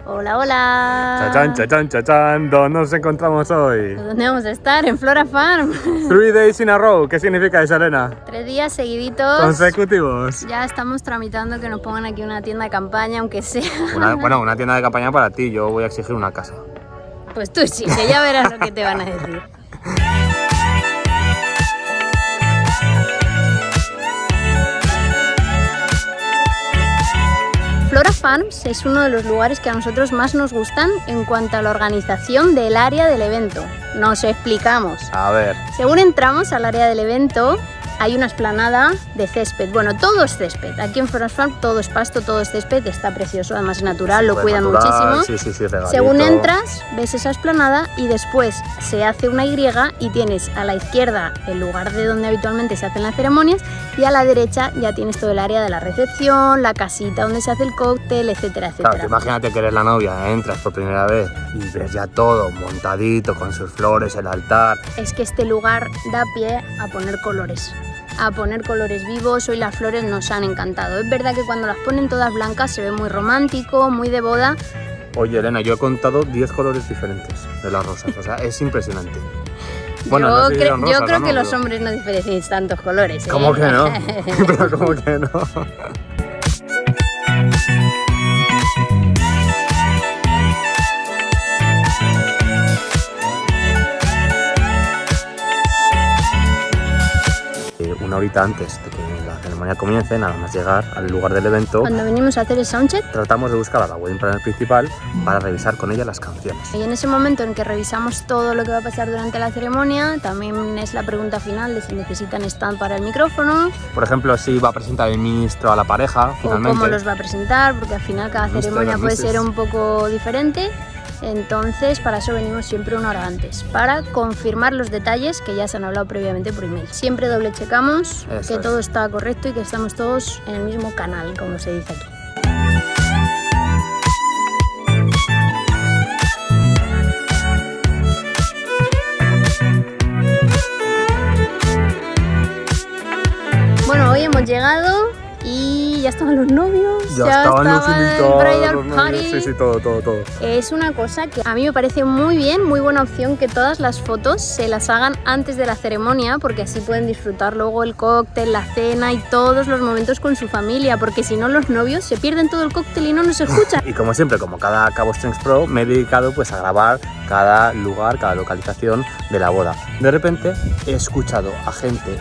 Hola, hola. Chachán, chachán, chachán. ¿Dónde nos encontramos hoy? ¿Dónde vamos a estar? En Flora Farm. 3 days in a row. ¿Qué significa eso, Elena? 3 días seguiditos. Consecutivos. Ya estamos tramitando que nos pongan aquí una tienda de campaña, aunque sea. Una tienda de campaña para ti. Yo voy a exigir una casa. Pues tú sí, que ya verás lo que te van a decir. Flora Farms es uno de los lugares que a nosotros más nos gustan en cuanto a la organización del área del evento. Nos explicamos. A ver. Según entramos al área del evento, hay una explanada de césped. Bueno, todo es césped. Aquí en Flora Farm todo es pasto, todo es césped. Está precioso, además es natural, lo cuidan muchísimo. Sí, regalito. Según entras, ves esa explanada y después se hace una Y y tienes a la izquierda el lugar de donde habitualmente se hacen las ceremonias y a la derecha ya tienes todo el área de la recepción, la casita donde se hace el cóctel, etcétera, etcétera. Claro, imagínate que eres la novia, entras por primera vez y ves ya todo montadito con sus flores, el altar. Es que este lugar da pie a poner colores. A poner colores vivos. Hoy las flores nos han encantado. Es verdad que cuando las ponen todas blancas se ve muy romántico, muy de boda. Oye, Elena, yo he contado 10 colores diferentes de las rosas, o sea, es impresionante. Bueno, yo no sé si eran rosas, creo ¿no? que los hombres no diferencian tantos colores, ¿eh? ¿Cómo que no? Pero ¿cómo que no? Una horita antes de que la ceremonia comience, nada más llegar al lugar del evento, Cuando venimos a hacer el soundcheck, tratamos de buscar a la wedding planner principal para revisar con ella las canciones. y en ese momento en que revisamos todo lo que va a pasar durante la ceremonia, también es la pregunta final de si necesitan stand para el micrófono, Por ejemplo, si va a presentar el ministro a la pareja, finalmente. o cómo los va a presentar, porque al final cada Mister, ceremonia puede Mrs. ser un poco diferente. Entonces, para eso venimos siempre una hora antes, para confirmar los detalles que ya se han hablado previamente por email. Siempre doble checamos que todo está correcto y que estamos todos en el mismo canal, como se dice aquí. Bueno, hoy hemos llegado y ya estaban los novios, ya estaban los estaba el invitados, bridal los novios. party. Sí, todo. Es una cosa que a mí me parece muy bien, muy buena opción que todas las fotos se las hagan antes de la ceremonia, porque así pueden disfrutar luego el cóctel, la cena y todos los momentos con su familia, porque si no los novios se pierden todo el cóctel y no nos escuchan. Y como siempre, como cada Cabo Strings Pro, me he dedicado pues a grabar cada lugar, cada localización de la boda. De repente he escuchado a gente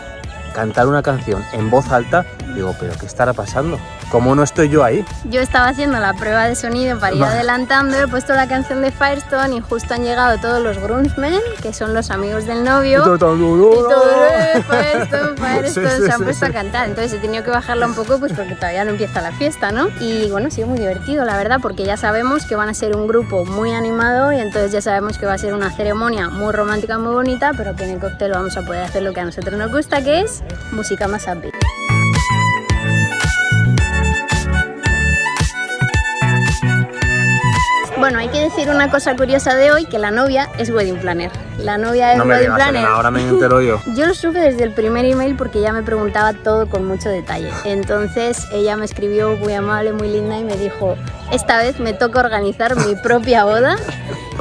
cantar una canción en voz alta. Digo, ¿pero qué estará pasando? ¿Cómo no estoy yo ahí? Yo estaba haciendo la prueba de sonido para ir adelantando, he puesto la canción de Firestone y justo han llegado todos los groomsmen, que son los amigos del novio. Y todo, Firestone, se han puesto a cantar. Entonces he tenido que bajarla un poco pues porque todavía no empieza la fiesta, ¿no? Y bueno, ha sido muy divertido, la verdad, porque ya sabemos que van a ser un grupo muy animado y entonces ya sabemos que va a ser una ceremonia muy romántica, muy bonita, pero que en el cóctel vamos a poder hacer lo que a nosotros nos gusta, que es música más upbeat. Bueno, hay que decir una cosa curiosa de hoy, que la novia es wedding planner. La novia es No me wedding digas, planner. Elena, ahora me entero yo. Yo lo supe desde el primer email porque ella me preguntaba todo con mucho detalle. Entonces ella me escribió muy amable, muy linda y me dijo, esta vez me toca organizar mi propia boda.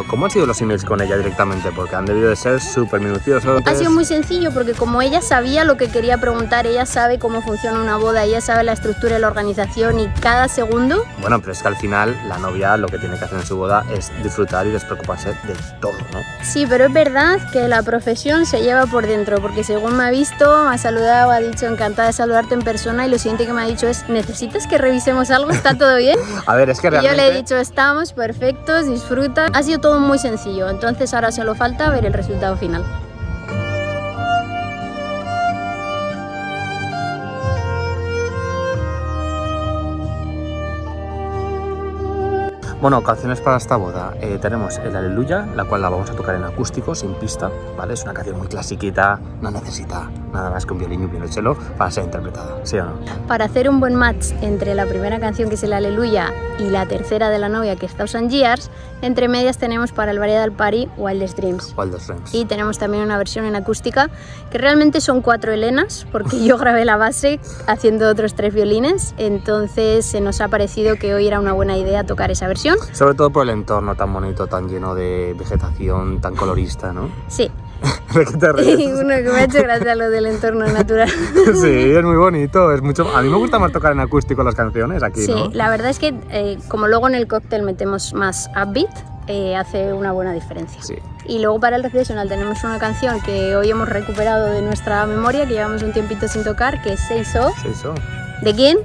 ¿Cómo han sido los emails con ella directamente? Porque han debido de ser súper minuciosos. Ha sido muy sencillo porque como ella sabía lo que quería preguntar, ella sabe cómo funciona una boda, ella sabe la estructura y la organización y cada segundo... Bueno, pero es que al final la novia lo que tiene que hacer en su boda es disfrutar y despreocuparse de todo, ¿no? Sí, pero es verdad que la profesión se lleva por dentro, porque según me ha visto, me ha saludado, ha dicho encantada de saludarte en persona y lo siguiente que me ha dicho es ¿necesitas que revisemos algo? ¿Está todo bien? A ver, es que realmente... Y yo le he dicho estamos perfectos, disfruta. Ha sido todo muy sencillo, entonces ahora solo falta ver el resultado final. Bueno, canciones para esta boda. Tenemos el Aleluya, la cual la vamos a tocar en acústico, sin pista, ¿vale? Es una canción muy clasiquita, no necesita nada más que un violín y un violonchelo para ser interpretada, ¿sí o no? Para hacer un buen match entre la primera canción, que es el Aleluya, y la tercera de la novia, que es Thousand Years, entre medias tenemos para el bridal party Wildest Dreams. Wildest Dreams. Y tenemos también una versión en acústica, que realmente son 4 Helenas, porque yo grabé la base haciendo otros 3 violines, entonces se nos ha parecido que hoy era una buena idea tocar esa versión. recesión. Sobre todo por el entorno tan bonito, tan lleno de vegetación, tan colorista, ¿no? Sí. ¿De qué te ríes? Uno que me ha hecho gracia lo del entorno natural. Sí, es muy bonito, es mucho... A mí me gusta más tocar en acústico las canciones aquí, Sí, ¿no? la verdad es que como luego en el cóctel metemos más upbeat, hace una buena diferencia. Sí. Y luego para el Recessional tenemos una canción que hoy hemos recuperado de nuestra memoria, que llevamos un tiempito sin tocar, que es Say So. Sí, eso. ¿De quién?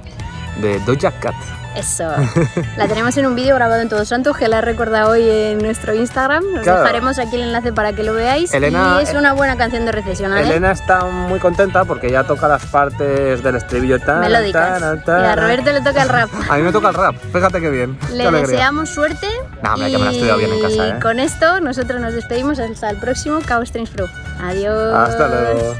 De Doja Cat. Eso. La tenemos en un vídeo grabado en Todos Santos que la he recordado hoy en nuestro Instagram. Os Claro. dejaremos aquí el enlace para que lo veáis. Elena- y es una buena canción de Recessional. Elena está muy contenta porque ya toca las partes del estribillo tan, Melódicas. Y a Roberto le toca el rap. A mí me toca el rap, fíjate qué bien. Le qué alegría. deseamos suerte. No, hombre, que me la he estudiado bien en casa, ¿eh? Y con esto nosotros nos despedimos hasta el próximo Chaos Trains Pro. Adiós. Hasta luego.